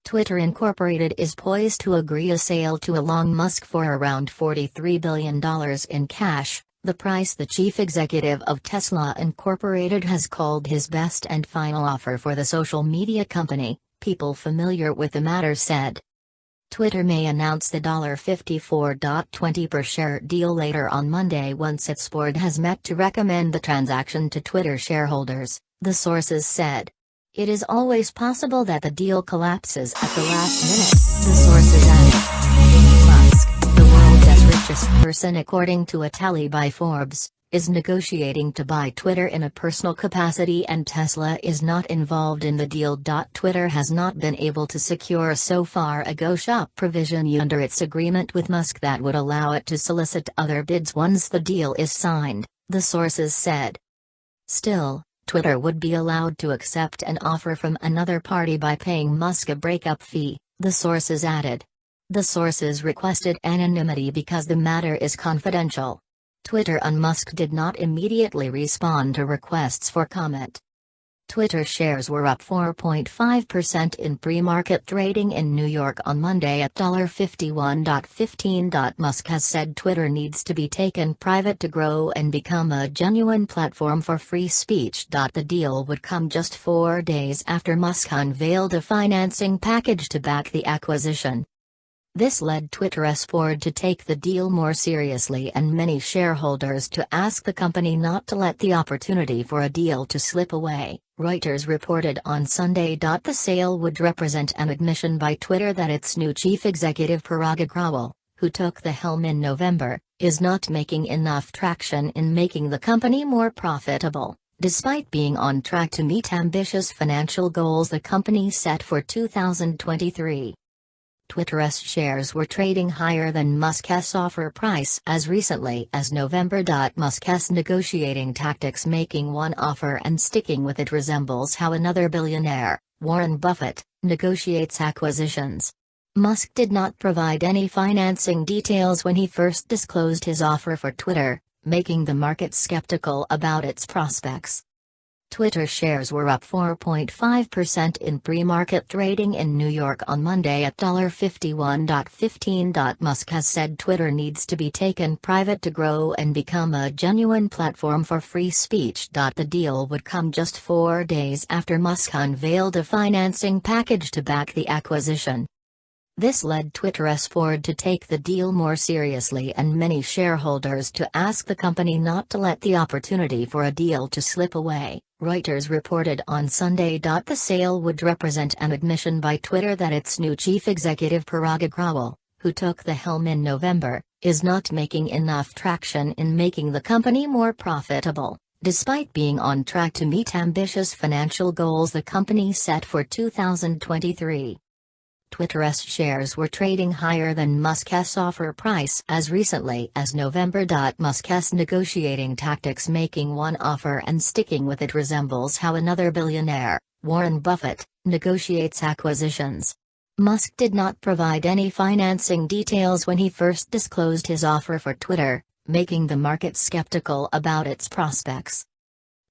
Twitter Incorporated is poised to agree a sale to Elon Musk for around $43 billion in cash, the price the chief executive of Tesla Incorporated has called his best and final offer for the social media company, people familiar with the matter said. Twitter may announce the $54.20 per share deal later on Monday once its board has met to recommend the transaction to Twitter shareholders, the sources said. It is always possible that the deal collapses at the last minute, the sources added. Musk, the world's richest person according to a tally by Forbes, is negotiating to buy Twitter in a personal capacity and Tesla is not involved in the deal. Twitter has not been able to secure so far a go-shop provision under its agreement with Musk that would allow it to solicit other bids once the deal is signed, the sources said. Still, Twitter would be allowed to accept an offer from another party by paying Musk a breakup fee, the sources added. The sources requested anonymity because the matter is confidential. Twitter and Musk did not immediately respond to requests for comment. Twitter shares were up 4.5% in pre-market trading in New York on Monday at $51.15. Musk has said Twitter needs to be taken private to grow and become a genuine platform for free speech. The deal would come just 4 days after Musk unveiled a financing package to back the acquisition. This led Twitter's board to take the deal more seriously and many shareholders to ask the company not to let the opportunity for a deal to slip away, Reuters reported on Sunday. The sale would represent an admission by Twitter that its new chief executive Parag Agrawal, who took the helm in November, is not making enough traction in making the company more profitable, despite being on track to meet ambitious financial goals the company set for 2023. Twitter's shares were trading higher than Musk's offer price as recently as November. Musk's negotiating tactics, making one offer and sticking with it, resembles how another billionaire, Warren Buffett, negotiates acquisitions. Musk did not provide any financing details when he first disclosed his offer for Twitter, making the market skeptical about its prospects. Twitter shares were up 4.5% in pre-market trading in New York on Monday at $51.15. Musk has said Twitter needs to be taken private to grow and become a genuine platform for free speech. The deal would come just 4 days after Musk unveiled a financing package to back the acquisition. This led Twitter's board to take the deal more seriously and many shareholders to ask the company not to let the opportunity for a deal to slip away, Reuters reported on Sunday. The sale would represent an admission by Twitter that its new chief executive Parag Agrawal, who took the helm in November, is not making enough traction in making the company more profitable, despite being on track to meet ambitious financial goals the company set for 2023. Twitter's shares were trading higher than Musk's offer price as recently as November. Musk's negotiating tactics, making one offer and sticking with it, resembles how another billionaire, Warren Buffett, negotiates acquisitions. Musk did not provide any financing details when he first disclosed his offer for Twitter, making the market skeptical about its prospects.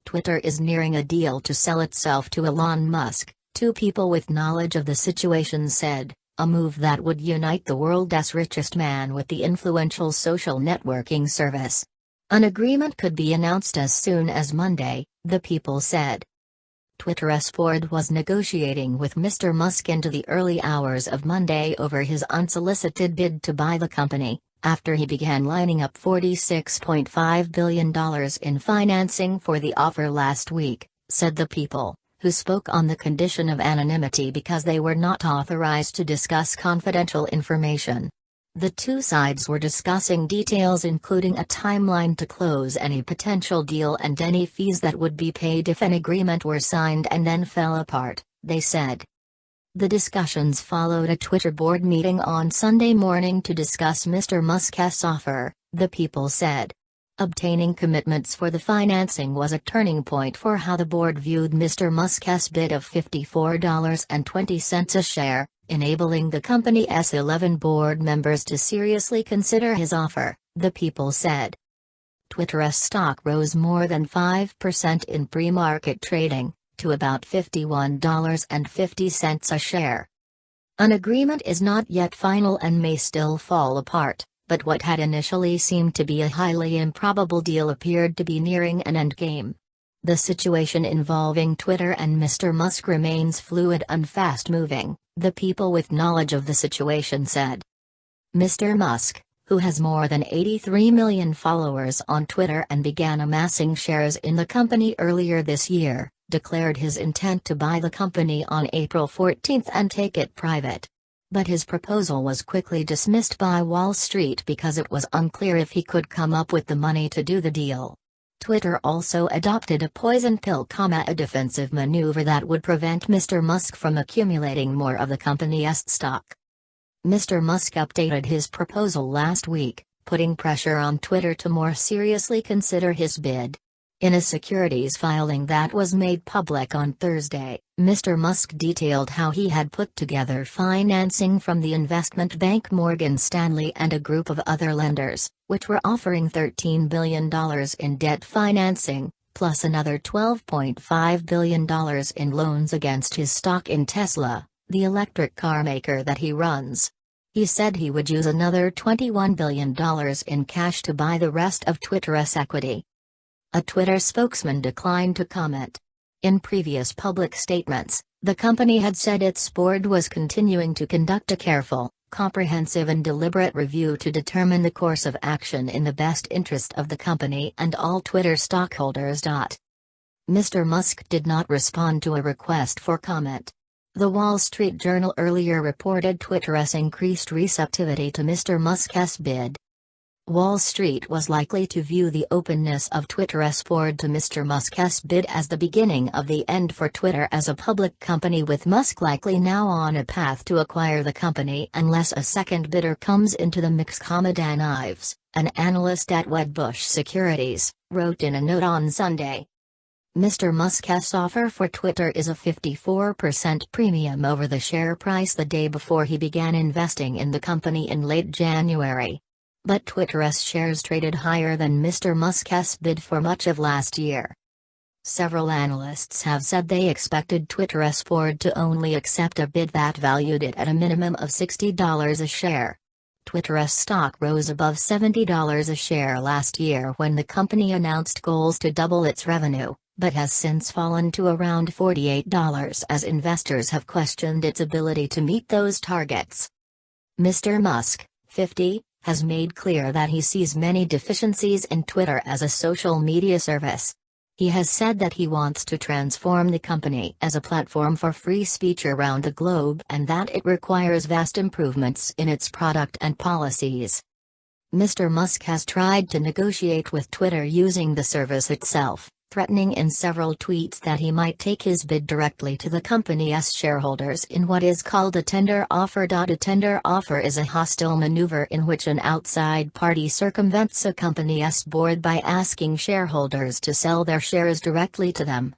Twitter is nearing a deal to sell itself to Elon Musk, two people with knowledge of the situation said, a move that would unite the world's richest man with the influential social networking service. An agreement could be announced as soon as Monday, the people said. Twitter's board was negotiating with Mr. Musk into the early hours of Monday over his unsolicited bid to buy the company, after he began lining up $46.5 billion in financing for the offer last week, said the people, who spoke on the condition of anonymity because they were not authorized to discuss confidential information. The two sides were discussing details including a timeline to close any potential deal and any fees that would be paid if an agreement were signed and then fell apart, they said. The discussions followed a Twitter board meeting on Sunday morning to discuss Mr. Musk's offer, the people said. Obtaining commitments for the financing was a turning point for how the board viewed Mr. Musk's bid of $54.20 a share, enabling the company's 11 board members to seriously consider his offer, the people said. Twitter's stock rose more than 5% in pre-market trading, to about $51.50 a share. An agreement is not yet final and may still fall apart, but what had initially seemed to be a highly improbable deal appeared to be nearing an endgame. The situation involving Twitter and Mr. Musk remains fluid and fast-moving, the people with knowledge of the situation said. Mr. Musk, who has more than 83 million followers on Twitter and began amassing shares in the company earlier this year, declared his intent to buy the company on April 14 and take it private. But his proposal was quickly dismissed by Wall Street because it was unclear if he could come up with the money to do the deal. Twitter also adopted a poison pill, a defensive maneuver that would prevent Mr. Musk from accumulating more of the company's stock. Mr. Musk updated his proposal last week, putting pressure on Twitter to more seriously consider his bid. In a securities filing that was made public on Thursday, Mr. Musk detailed how he had put together financing from the investment bank Morgan Stanley and a group of other lenders, which were offering $13 billion in debt financing, plus another $12.5 billion in loans against his stock in Tesla, the electric car maker that he runs. He said he would use another $21 billion in cash to buy the rest of Twitter's equity. A Twitter spokesman declined to comment. In previous public statements, the company had said its board was continuing to conduct a careful, comprehensive and deliberate review to determine the course of action in the best interest of the company and all Twitter stockholders. Mr. Musk did not respond to a request for comment. The Wall Street Journal earlier reported Twitter's increased receptivity to Mr. Musk's bid. Wall Street was likely to view the openness of Twitter's board to Mr. Musk's bid as the beginning of the end for Twitter as a public company, with Musk likely now on a path to acquire the company unless a second bidder comes into the mix. Dan Ives, an analyst at Wedbush Securities, wrote in a note on Sunday. Mr. Musk's offer for Twitter is a 54% premium over the share price the day before he began investing in the company in late January. But Twitter's shares traded higher than Mr. Musk's bid for much of last year. Several analysts have said they expected Twitter's board to only accept a bid that valued it at a minimum of $60 a share. Twitter's stock rose above $70 a share last year when the company announced goals to double its revenue, but has since fallen to around $48 as investors have questioned its ability to meet those targets. Mr. Musk, 50, has made clear that he sees many deficiencies in Twitter as a social media service. He has said that he wants to transform the company as a platform for free speech around the globe and that it requires vast improvements in its product and policies. Mr. Musk has tried to negotiate with Twitter using the service itself, threatening in several tweets that he might take his bid directly to the company's shareholders in what is called a tender offer. A tender offer is a hostile maneuver in which an outside party circumvents a company's board by asking shareholders to sell their shares directly to them.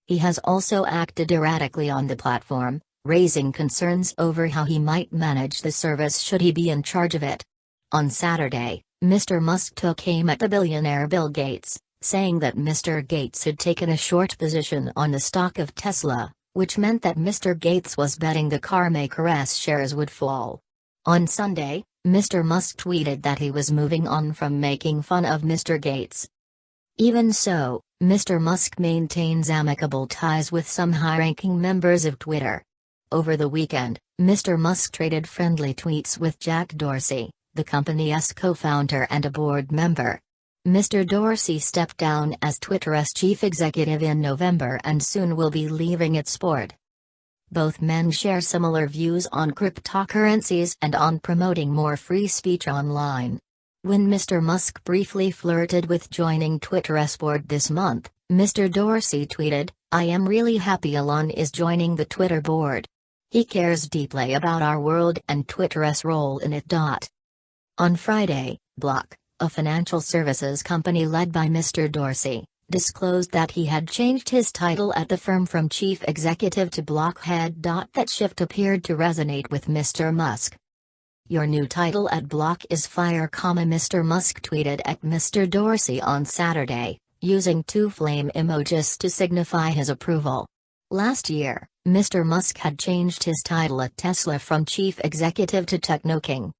He has also acted erratically on the platform, raising concerns over how he might manage the service should he be in charge of it. On Saturday, Mr. Musk took aim at the billionaire Bill Gates, saying that Mr. Gates had taken a short position on the stock of Tesla, which meant that Mr. Gates was betting the carmaker's shares would fall. On Sunday, Mr. Musk tweeted that he was moving on from making fun of Mr. Gates. Even so, Mr. Musk maintains amicable ties with some high-ranking members of Twitter. Over the weekend, Mr. Musk traded friendly tweets with Jack Dorsey, the company's co-founder and a board member. Mr. Dorsey stepped down as Twitter's chief executive in November and soon will be leaving its board. Both men share similar views on cryptocurrencies and on promoting more free speech online. When Mr. Musk briefly flirted with joining Twitter's board this month, Mr. Dorsey tweeted, "I am really happy Elon is joining the Twitter board. He cares deeply about our world and Twitter's role in it." On Friday, Block, a financial services company led by Mr. Dorsey, disclosed that he had changed his title at the firm from chief executive to Blockhead. That shift appeared to resonate with Mr. Musk. "Your new title at Block is fire," Mr. Musk tweeted at Mr. Dorsey on Saturday, using two flame emojis to signify his approval. Last year, Mr. Musk had changed his title at Tesla from chief executive to techno king.